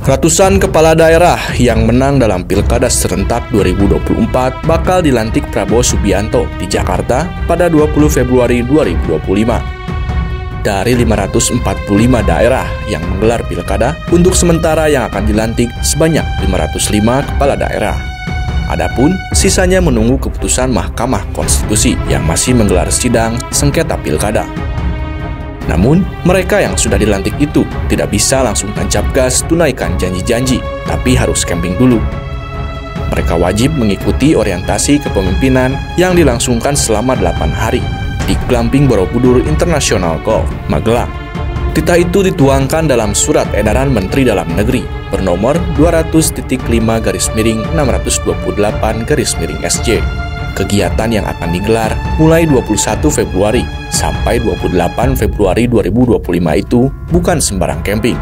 Ratusan kepala daerah yang menang dalam Pilkada serentak 2024 bakal dilantik Prabowo Subianto di Jakarta pada 20 Februari 2025. Dari 545 daerah yang menggelar pilkada, untuk sementara yang akan dilantik sebanyak 505 kepala daerah. Adapun sisanya menunggu keputusan Mahkamah Konstitusi yang masih menggelar sidang sengketa pilkada. Namun, mereka yang sudah dilantik itu tidak bisa langsung tancap gas tunaikan janji-janji, tapi harus camping dulu. Mereka wajib mengikuti orientasi kepemimpinan yang dilangsungkan selama 8 hari di Glamping Borobudur International Golf, Magelang. Titah itu dituangkan dalam Surat Edaran Menteri Dalam Negeri bernomor 200.5/628/SJ. Kegiatan yang akan digelar mulai 21 Februari sampai 28 Februari 2025 itu bukan sembarang camping,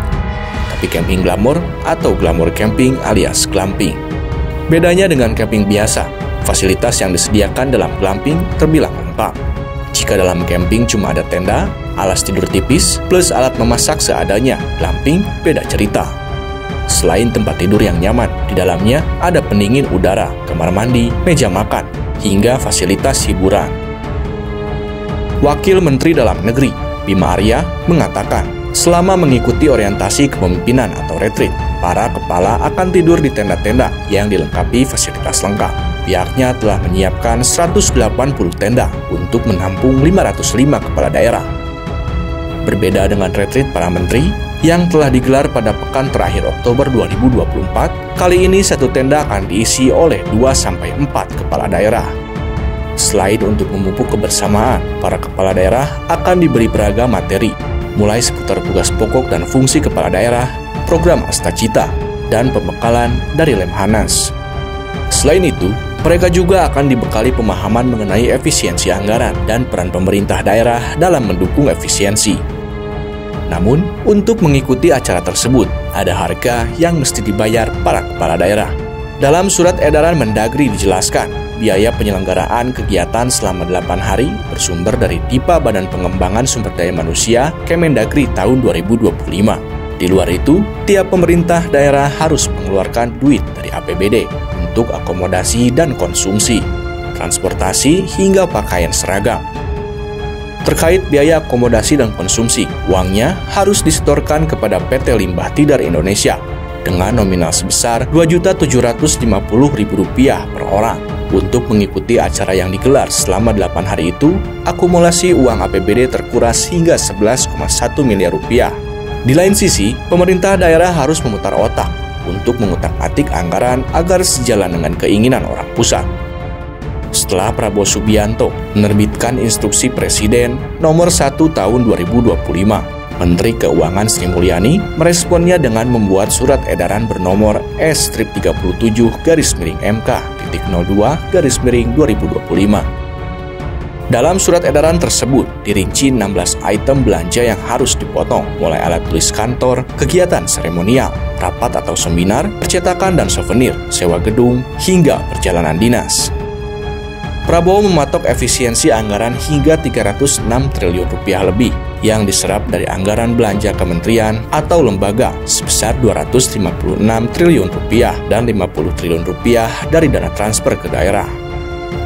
tapi camping glamor atau glamour camping alias glamping. Bedanya dengan camping biasa, fasilitas yang disediakan dalam glamping terbilang lengkap. Jika dalam camping cuma ada tenda, alas tidur tipis, plus alat memasak seadanya, glamping beda cerita. Selain tempat tidur yang nyaman, di dalamnya ada pendingin udara, kamar mandi, meja makan, hingga fasilitas hiburan. Wakil Menteri Dalam Negeri, Bima Arya, mengatakan, selama mengikuti orientasi kepemimpinan atau retreat, para kepala akan tidur di tenda-tenda yang dilengkapi fasilitas lengkap. Pihaknya telah menyiapkan 180 tenda untuk menampung 505 kepala daerah. Berbeda dengan retreat para menteri yang telah digelar pada pekan terakhir Oktober 2024, kali ini satu tenda akan diisi oleh 2-4 kepala daerah. Selain untuk memupuk kebersamaan, para kepala daerah akan diberi beragam materi, mulai seputar tugas pokok dan fungsi kepala daerah, program Astacita, dan pembekalan dari Lemhanas. Selain itu, mereka juga akan dibekali pemahaman mengenai efisiensi anggaran dan peran pemerintah daerah dalam mendukung efisiensi. Namun, untuk mengikuti acara tersebut, ada harga yang mesti dibayar para kepala daerah. Dalam Surat Edaran Mendagri dijelaskan, biaya penyelenggaraan kegiatan selama 8 hari bersumber dari DIPA Badan Pengembangan Sumber Daya Manusia Kemendagri tahun 2025. Di luar itu, tiap pemerintah daerah harus mengeluarkan duit dari APBD untuk akomodasi dan konsumsi, transportasi hingga pakaian seragam. Terkait biaya akomodasi dan konsumsi, uangnya harus disetorkan kepada PT Limbah Tidar Indonesia dengan nominal sebesar Rp2.750.000 per orang. Untuk mengikuti acara yang digelar selama 8 hari itu, akumulasi uang APBD terkuras hingga Rp11,1 miliar. Di lain sisi, pemerintah daerah harus memutar otak untuk mengutak-atik anggaran agar sejalan dengan keinginan orang pusat. Setelah Prabowo Subianto menerbitkan instruksi Presiden nomor 1 tahun 2025, Menteri Keuangan Sri Mulyani meresponnya dengan membuat surat edaran bernomor S-37-MK.02/2025. Dalam surat edaran tersebut dirinci 16 item belanja yang harus dipotong, mulai alat tulis kantor, kegiatan seremonial, rapat atau seminar, percetakan dan souvenir, sewa gedung, hingga perjalanan dinas. Prabowo mematok efisiensi anggaran hingga Rp306 triliun lebih yang diserap dari anggaran belanja kementerian atau lembaga sebesar Rp256 triliun dan Rp50 triliun dari dana transfer ke daerah.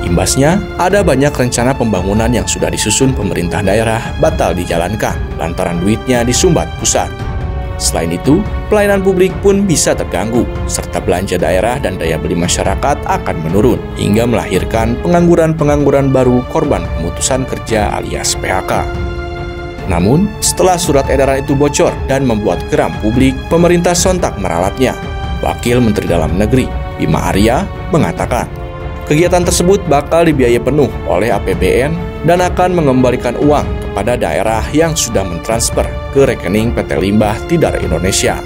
Imbasnya, ada banyak rencana pembangunan yang sudah disusun pemerintah daerah batal dijalankan lantaran duitnya disumbat pusat. Selain itu, pelayanan publik pun bisa terganggu, serta belanja daerah dan daya beli masyarakat akan menurun, hingga melahirkan pengangguran-pengangguran baru korban pemutusan kerja alias PHK. Namun, setelah surat edaran itu bocor dan membuat geram publik, pemerintah sontak meralatnya. Wakil Menteri Dalam Negeri, Bima Arya, mengatakan, kegiatan tersebut bakal dibiayai penuh oleh APBN dan akan mengembalikan uang kepada daerah yang sudah mentransfer ke rekening PT Limbah Tidar Indonesia.